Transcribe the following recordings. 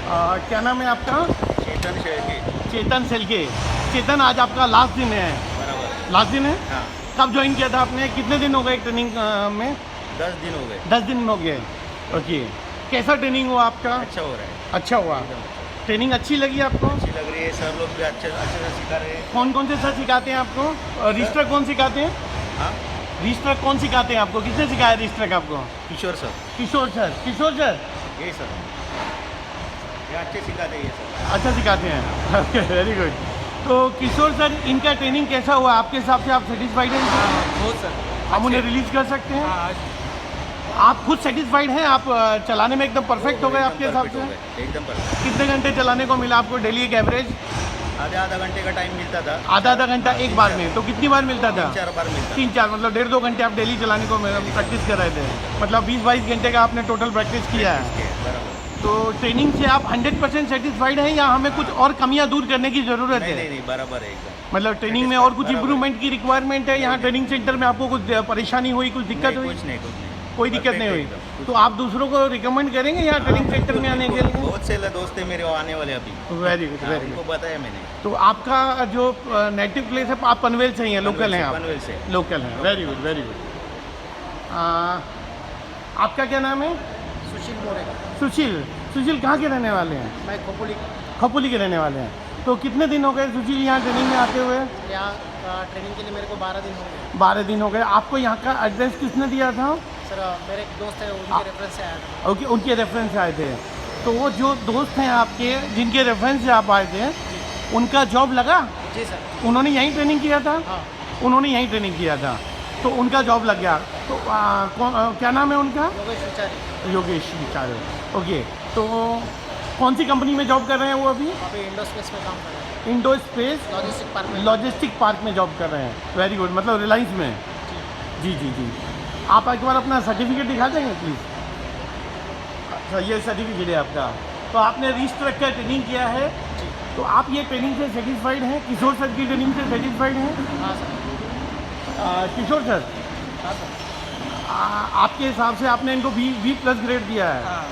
क्या नाम है आपका? चेतन शेळके। चेतन सेलके। चेतन, आज आपका लास्ट दिन है? बराबर। लास्ट दिन है। हाँ, कब ज्वाइन किया था आपने? कितने दिन हो गए ट्रेनिंग में? 10 दिन हो गए। 10 दिन हो गए। ओके, कैसा ट्रेनिंग हुआ आपका? अच्छा हो रहा है। अच्छा हुआ। एकदम अच्छा। ट्रेनिंग अच्छी लगी आपको? अच्छी लग रही है, सर लोग भी अच्छे अच्छे से सिखा रहे हैं। कौन कौन से सर सिखाते हैं आपको? रजिस्टर कौन सिखाते हैं? हाँ, रजिस्टर कौन सिखाते हैं आपको? किसने सिखाया रजिस्टर आपको? किशोर सर। किशोर सर। किशोर सर यही सर, ये अच्छे सिखाते हैं ये सर। अच्छा सिखाते हैं। Okay, very good. तो किशोर सर, इनका ट्रेनिंग कैसा हुआ आपके हिसाब से? आप सेटिस्फाइड हैं इनसे? बहुत सर। हम उन्हें रिलीज कर सकते हैं? हाँ, आप खुद सेटिस्फाइड हैं? आप चलाने में एकदम परफेक्ट हो गए आपके हिसाब से? एकदम परफेक्ट। कितने घंटे चलाने को मिला आपको डेली एक एवरेज? आधा घंटे का टाइम मिलता था। आधा घंटा एक बार में? तो कितनी बार मिलता था? 3-4 बार मिलता। 3-4, मतलब 1.5-2 घंटे आप डेली चलाने को प्रैक्टिस कर रहे थे। मतलब 20-22 घंटे का आपने टोटल प्रैक्टिस किया है। बराबर। तो ट्रेनिंग से आप 100% सेटिस्फाइड हैं या हमें कुछ और कमियां दूर करने की ज़रूरत नहीं है? नहीं नहीं, बराबर है एकदम। मतलब ट्रेनिंग में और कुछ बराबर। इम्प्रूवमेंट की रिक्वायरमेंट है? यहाँ ट्रेनिंग सेंटर में आपको कुछ परेशानी हुई, कुछ दिक्कत हुई? कुछ नहीं, कुछ नहीं। कोई दिक्कत नहीं हुई? Perfect एकदम। तो आप दूसरों को रिकमेंड करेंगे यहाँ ट्रेनिंग सेंटर में आने के लिए? बहुत से दोस्त है मेरे आने वाले अभी। वेरी गुड, हाँ, वेरी उनको गुड। बताया मैंने। तो आपका जो नेटिव प्लेस है, आप पनवेल से ही हैं? लोकल हैं आप? पनवेल से। लोकल हैं। Very good, very good. आपका क्या नाम है? सुशील मोरे। सुशील। सुशील कहाँ के रहने वाले हैं? मैं खोपोली खपोली के रहने वाले हैं। तो कितने दिन हो गए सुशील यहाँ ट्रेनिंग में आते हुए? यहाँ ट्रेनिंग के लिए मेरे को 12 दिन हो गए 12 दिन हो गए। आपको यहाँ का एड्रेस किसने दिया था? सर। मेरे एक दोस्त है, उनके रेफरेंस से आया था। ओके, उनके रेफरेंस से आए थे। तो वो जो दोस्त हैं आपके, जिनके रेफरेंस से आप आए थे, उनका जॉब लगा? जी सर। उन्होंने यहीं ट्रेनिंग किया था? हाँ, उन्होंने यहीं ट्रेनिंग किया था, तो उनका जॉब लग गया। तो क्या नाम है उनका? योगेश विचारी। योगेश विचारे। ओके, तो कौन सी कंपनी में जॉब कर रहे हैं वो अभी? अभी इंडोस्पेस में काम कर रहे हैं। इंडो स्पेस लॉजिस्टिक पार्क में। लॉजिस्टिक पार्क में जॉब कर रहे हैं। वेरी गुड, मतलब रिलायंस में। जी जी जी। आप एक बार अपना सर्टिफिकेट दिखा देंगे प्लीज़? अच्छा, ये सर्टिफिकेट है आपका। तो आपने रीस्ट्रक का ट्रेनिंग किया है, तो आप ये ट्रेनिंग से सेटिस्फाइड हैं? किशोर सर की ट्रेनिंग से सेटिस्फाइड हैं? हाँ सर। किशोर सर, हाँ सर। आपके हिसाब से आपने इनको B+ ग्रेड दिया है, हाँ,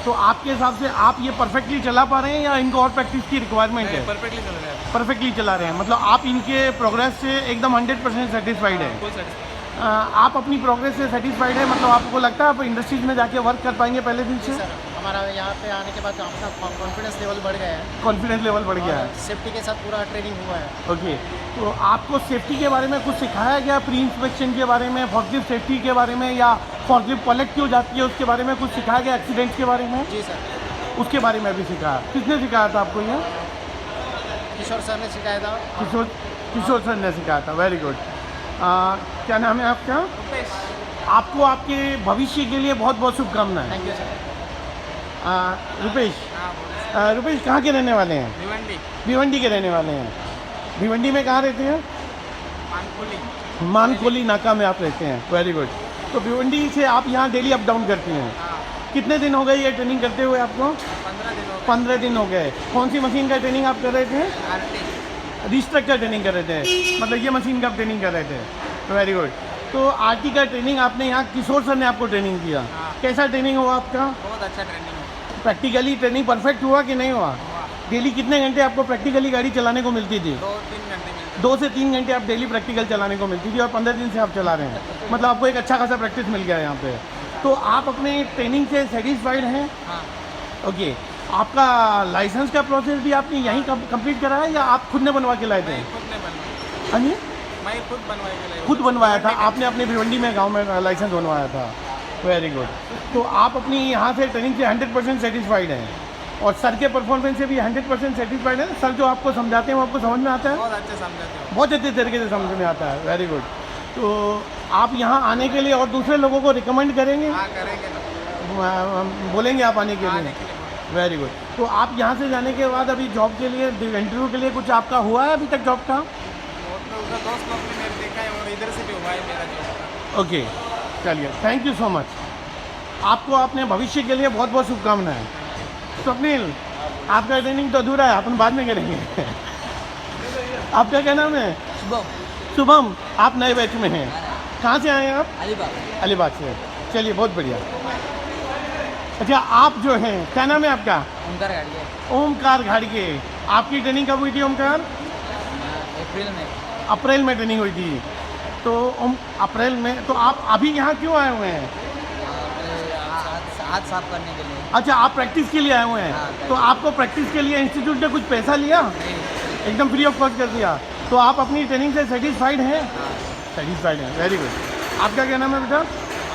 तो आपके हिसाब से आप ये परफेक्टली चला पा रहे हैं या इनको और प्रैक्टिस की रिक्वायरमेंट है? परफेक्टली चल रहा है। परफेक्टली चला रहे हैं, मतलब आप इनके प्रोग्रेस से एकदम 100% सेटिस्फाइड है? Full satisfied. आप अपनी प्रोग्रेस से सेटिस्फाइड है? मतलब आपको लगता है आप इंडस्ट्रीज में जाके वर्क कर पाएंगे पहले दिन जी से? सर, हमारा यहाँ पे आने के बाद अपना कॉन्फिडेंस लेवल बढ़ गया है। कॉन्फिडेंस लेवल बढ़ गया है? सेफ्टी के साथ पूरा ट्रेनिंग हुआ है। ओके, तो आपको सेफ्टी के बारे में कुछ सिखाया गया? प्री इंस्पेक्शन के बारे में, फॉर्कलिफ्ट सेफ्टी के बारे में, या फॉर्कलिफ्ट पलट क्यों जाती है उसके बारे में कुछ सिखाया गया? एक्सीडेंट्स के बारे में, जी सर। उसके बारे में भी सिखाया? किसने सिखाया था आपको ये? किशोर सर ने सिखाया था। किशोर सर ने सिखाया था। Very good. क्या नाम है आपका? आपको आपके भविष्य के लिए बहुत बहुत शुभकामनाएं। Thank you sir. Rupesh, Rupesh कहाँ के रहने वाले हैं? भिवंडी। भिवंडी के रहने वाले हैं। भिवंडी में कहाँ रहते हैं? मानकोली। मानकोली नाका में आप रहते हैं। Very good. तो भिवंडी से आप यहाँ डेली अप डाउन करती हैं? हाँ, कितने दिन हो गए ये ट्रेनिंग करते हुए आपको? 15 दिन हो 15 दिन हो गए। कौन सी मशीन का ट्रेनिंग आप कर रहे थे? गए। रिस्ट्रक का ट्रेनिंग कर रहे थे, मतलब ये मशीन का ट्रेनिंग कर रहे थे। Very good. तो आरटी का ट्रेनिंग आपने यहाँ किशोर सर ने आपको ट्रेनिंग दिया। हाँ। कैसा ट्रेनिंग हुआ आपका? बहुत अच्छा ट्रेनिंग हुआ। प्रैक्टिकली ट्रेनिंग परफेक्ट हुआ कि नहीं हुआ? डेली कितने घंटे आपको प्रैक्टिकली गाड़ी चलाने को मिलती थी? 2-3 घंटे मिलते। 2 से 3 घंटे आप डेली प्रैक्टिकल चलाने को मिलती थी, और 15 दिन से आप चला रहे हैं, मतलब आपको एक अच्छा खासा प्रैक्टिस मिल गया है यहाँ पे। तो आप अपने ट्रेनिंग से सेटिस्फाइड हैं? हाँ, ओके। आपका लाइसेंस का प्रोसेस भी आपने यहीं कंप्लीट करा है या आप खुद ने बनवा के लाए थे? मैं खुद ने बनवाया। हाँ जी, मैं खुद बनवाया के लाया। खुद बनवाया था आपने अपने भिवंडी में, गांव में लाइसेंस बनवाया था। Very good. तो आप अपनी यहाँ से ट्रेनिंग से 100% सेटिस्फाइड हैं, और सर के परफॉर्मेंस से भी 100% सेटिस्फाइड है? सर जो आपको समझाते हैं वो आपको समझ में आता है? बहुत अच्छे समझाते हो। बहुत अच्छे तरीके से समझ में आता है। Very good. तो आप यहाँ आने के लिए और दूसरे लोगों को रिकमेंड करेंगे? हाँ, करेंगे ना। बोलेंगे आप आने के आने लिए? के लिए बोलो। Very good. तो आप यहाँ से जाने के बाद अभी जॉब के लिए, इंटरव्यू के लिए कुछ आपका हुआ है अभी तक जॉब का? वो तो उधर दोस्त लोग ने मेरे देखा है, और इधर से भी हुआ है मेरा जॉब। ओके, चलिए, थैंक यू सो मच। आपको अपने भविष्य के लिए बहुत बहुत शुभकामनाएं। स्वप्निल, आपका ट्रेनिंग तो अधूरा है, अपन बाद में करेंगे। आपका क्या नाम है? शुभम। शुभम, आप नए बैच में हैं। कहाँ से आए हैं आप? अलीबाग। अलीबाग से। चलिए, बहुत बढ़िया। अच्छा, आप जो हैं, क्या नाम है आपका? ओमकार गाड़ी है। ओमकार घाड़गे। आपकी ट्रेनिंग कब हुई थी ओमकार? अप्रैल में। अप्रैल में ट्रेनिंग हुई थी। तो अप्रैल में, तो आप अभी यहाँ क्यों आए हुए हैं? हाथ साफ करने के लिए। अच्छा, आप प्रैक्टिस के लिए आए हुए हैं। हाँ। तो आपको प्रैक्टिस के लिए इंस्टीट्यूट ने कुछ पैसा लिया? एकदम फ्री ऑफ कॉस्ट कर दिया। तो आप अपनी ट्रेनिंग से सेटिस्फाइड हैं? सेटिस्फाइड हैं, वेरी गुड। आपका क्या नाम है बेटा?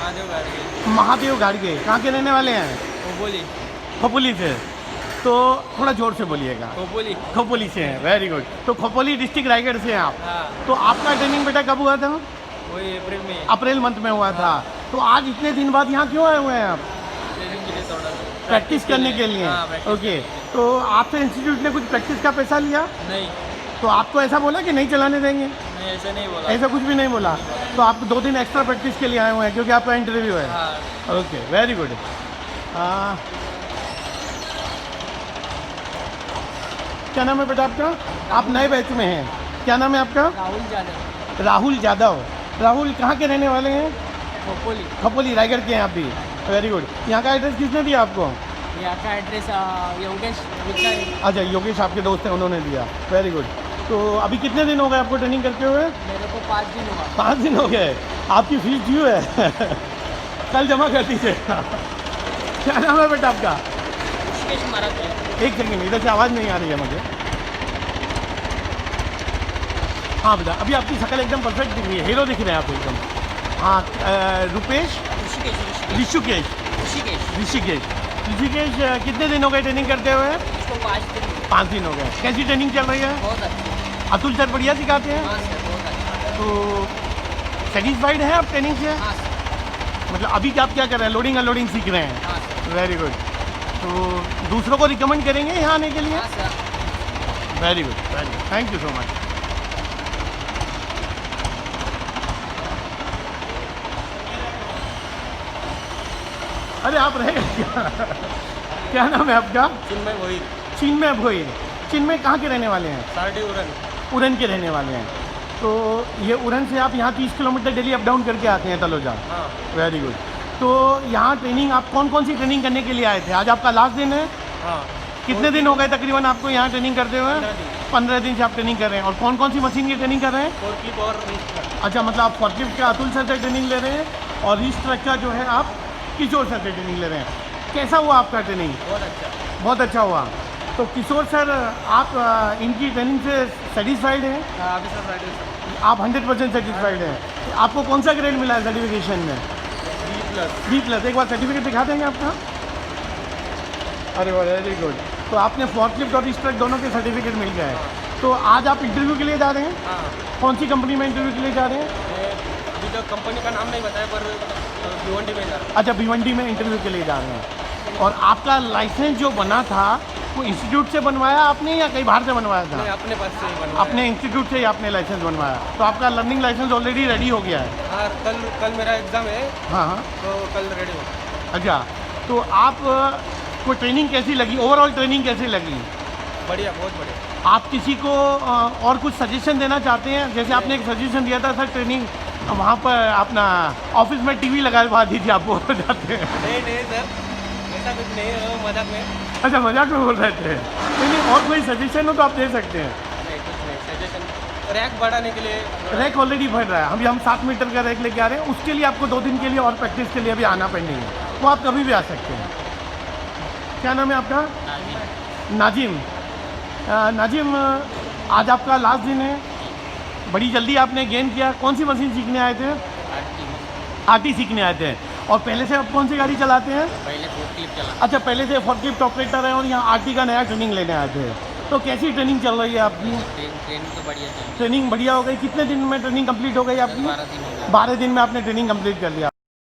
महादेव गाड़ी। महादेव घाड़गे। कहाँ के रहने वाले हैं? खोपोली। खोपोली से। तो थोड़ा जोर से बोलिएगा। खोपोली। खोपोली से हैं, वेरी गुड। तो खोपोली डिस्ट्रिक्ट रायगढ़ से हैं आप। हाँ, तो आपका ट्रेनिंग बेटा कब हुआ था? वही अप्रैल में। अप्रैल मंथ में हुआ था। तो आज इतने दिन बाद यहाँ क्यों आए हुए हैं आप? ट्रेनिंग के लिए थोड़ा प्रैक्टिस करने के लिए। हाँ, practice ओके। तो आपसे इंस्टीट्यूट ने कुछ प्रैक्टिस का पैसा लिया? नहीं, तो आपको ऐसा बोला कि नहीं चलाने देंगे? नहीं ऐसा नहीं बोला। ऐसा कुछ भी नहीं बोला। तो आप 2 दिन एक्स्ट्रा प्रैक्टिस के लिए आए हुए हैं क्योंकि आपका इंटरव्यू है। हाँ, ओके, वेरी गुड। क्या नाम है बेटा आपका? आप नए बैच में हैं। क्या नाम है आपका? राहुल यादव। राहुल यादव। राहुल कहाँ के रहने वाले हैं? खोपोली। खपोली, रायगढ़ के हैं आप भी। Very good. यहाँ का एड्रेस किसने दिया आपको? यहाँ का एड्रेस योगेश गुप्ता है। अच्छा, योगेश आपके दोस्त हैं, उन्होंने दिया। Very good. तो अभी कितने दिन हो गए आपको ट्रेनिंग करते हुए? मेरे को 5 दिन हुआ। 5 दिन हो गए। आपकी फीस ड्यू है। कल जमा कर दीजिए। क्या नाम है बेटा आपका? ऋषिकेश महाराज है। एक सेकेंड, इधर से आवाज़ नहीं आ रही है मुझे। हाँ बेटा, अभी आपकी शक्ल एकदम परफेक्ट दिख रही है, हीरो दिख रहे हैं आप एकदम। हाँ, रुपेश, ऋषिकेश, ऋषिकेश, कितने दिन हो गए ट्रेनिंग करते हुए? इसको 5 दिन। 5 दिन हो गए। कैसी ट्रेनिंग चल रही है? बहुत अच्छा। अतुल सर बढ़िया सिखाते हैं? हाँ सर, बहुत अच्छा। तो सेटिस्फाइड हैं आप ट्रेनिंग से? हाँ सर। मतलब अभी आप क्या कर रहे हैं? लोडिंग अनलोडिंग सीख रहे हैं? हाँ सर। Very good. तो दूसरों को रिकमेंड करेंगे यहाँ आने के लिए? हाँ sir. Very good, very good, thank you so much. अरे आप रहे क्या? क्या नाम है आपका? चिन्मय वही। चिन्मय भोईर। चिन्मय कहाँ के रहने वाले हैं? सारडी उड़न। उड़न के रहने वाले हैं। तो ये उड़न से आप यहाँ 30 किलोमीटर डेली अप डाउन करके आते हैं तलोजा? हाँ। Very good. तो यहाँ ट्रेनिंग, आप कौन कौन सी ट्रेनिंग करने के लिए आए थे? आज आपका लास्ट दिन है? हाँ। कितने दिन हो गए तकरीबन आपको यहाँ ट्रेनिंग करते हुए? 15 दिन से आप ट्रेनिंग कर रहे हैं। और कौन कौन सी मशीन की ट्रेनिंग कर रहे हैं? फोर्कलिफ्ट और रिस्ट। अच्छा, मतलब आप फोर्कलिफ्ट का अतुल सर से ट्रेनिंग ले रहे हैं और रिस्ट ट्रक का जो है आप किशोर सर से ट्रेनिंग ले रहे हैं। कैसा हुआ आपका ट्रेनिंग? बहुत अच्छा। बहुत अच्छा हुआ। तो किशोर सर, आप इनकी ट्रेनिंग से सेटिस्फाइड हैं? हाँ, अभी सर फ्राइडे सर। आप 100% सेटिस्फाइड हैं। आपको कौन सा ग्रेड मिला है सर्टिफिकेशन में? B+। एक बार सर्टिफिकेट दिखा देंगे आपका? अरे वेरी गुड। तो आपने फोर्कलिफ्ट और रिस्ट ट्रक दोनों के सर्टिफिकेट मिल गए। तो आज आप इंटरव्यू के लिए जा रहे हैं? हाँ। कौन सी कंपनी में इंटरव्यू के लिए जा रहे हैं? अभी तो कंपनी का नाम नहीं बताया, पर भिवंडी में जा रहा अच्छा, भिवंडी में इंटरव्यू के लिए जा रहे हैं। और आपका लाइसेंस जो बना था वो इंस्टीट्यूट से बनवाया आपने या कहीं बाहर से बनवाया हूँ। था? अपने पास से ही बनवाया। अपने इंस्टीट्यूट से ही आपने लाइसेंस बनवाया। तो आपका लर्निंग लाइसेंस ऑलरेडी रेडी हो गया है? हाँ, कल मेरा एग्ज़ाम है, हाँ हाँ। तो कल रेडी हो। अच्छा, तो आप को ट्रेनिंग कैसी लगी? ओवरऑल ट्रेनिंग कैसी लगी? बढ़िया, बहुत बढ़िया। आप किसी को और कुछ सजेशन देना चाहते हैं? जैसे आपने एक सजेशन दिया था सर, ट्रेनिंग वहाँ पर अपना ऑफिस में टीवी लगा दीजिए, आप बोल जाते हैं। नहीं सर, ऐसा कुछ नहीं है, मजाक में। अच्छा, मजाक में बोल रहे थे। नहीं, और कोई सजेशन हो तो आप दे सकते हैं। नहीं, कुछ नहीं, सजेशन रैक बढ़ाने के लिए। रैक ऑलरेडी बढ़ रहा है। अभी हम 7 मीटर का रैक लेके आ रहे हैं। उसके लिए आपको 2 दिन के लिए और प्रैक्टिस के लिए भी आना पड़ेगा। वो आप कभी भी आ सकते हैं। क्या नाम है आपका? नाजिम। नाजिम, आज आपका लास्ट दिन है। बड़ी जल्दी आपने गेन किया। कौन सी मशीन सीखने आए थे? आरटी सीखने आए थे। और पहले से आप कौन सी गाड़ी चलाते हैं? पहले फोर्कलिफ्ट चला। अच्छा, पहले से फोर्कलिफ्ट ऑपरेटर है और यहाँ आरटी का नया ट्रेनिंग लेने आए थे। तो कैसी ट्रेनिंग चल रही है आपकी? ट्रेनिंग तो बढ़िया चल रही है। ट्रेनिंग बढ़िया हो गई। कितने दिन में ट्रेनिंग कंप्लीट हो गई आपकी? 12 दिन हो गए। 12 दिन में आपने ट्रेनिंग कंप्लीट कर लिया।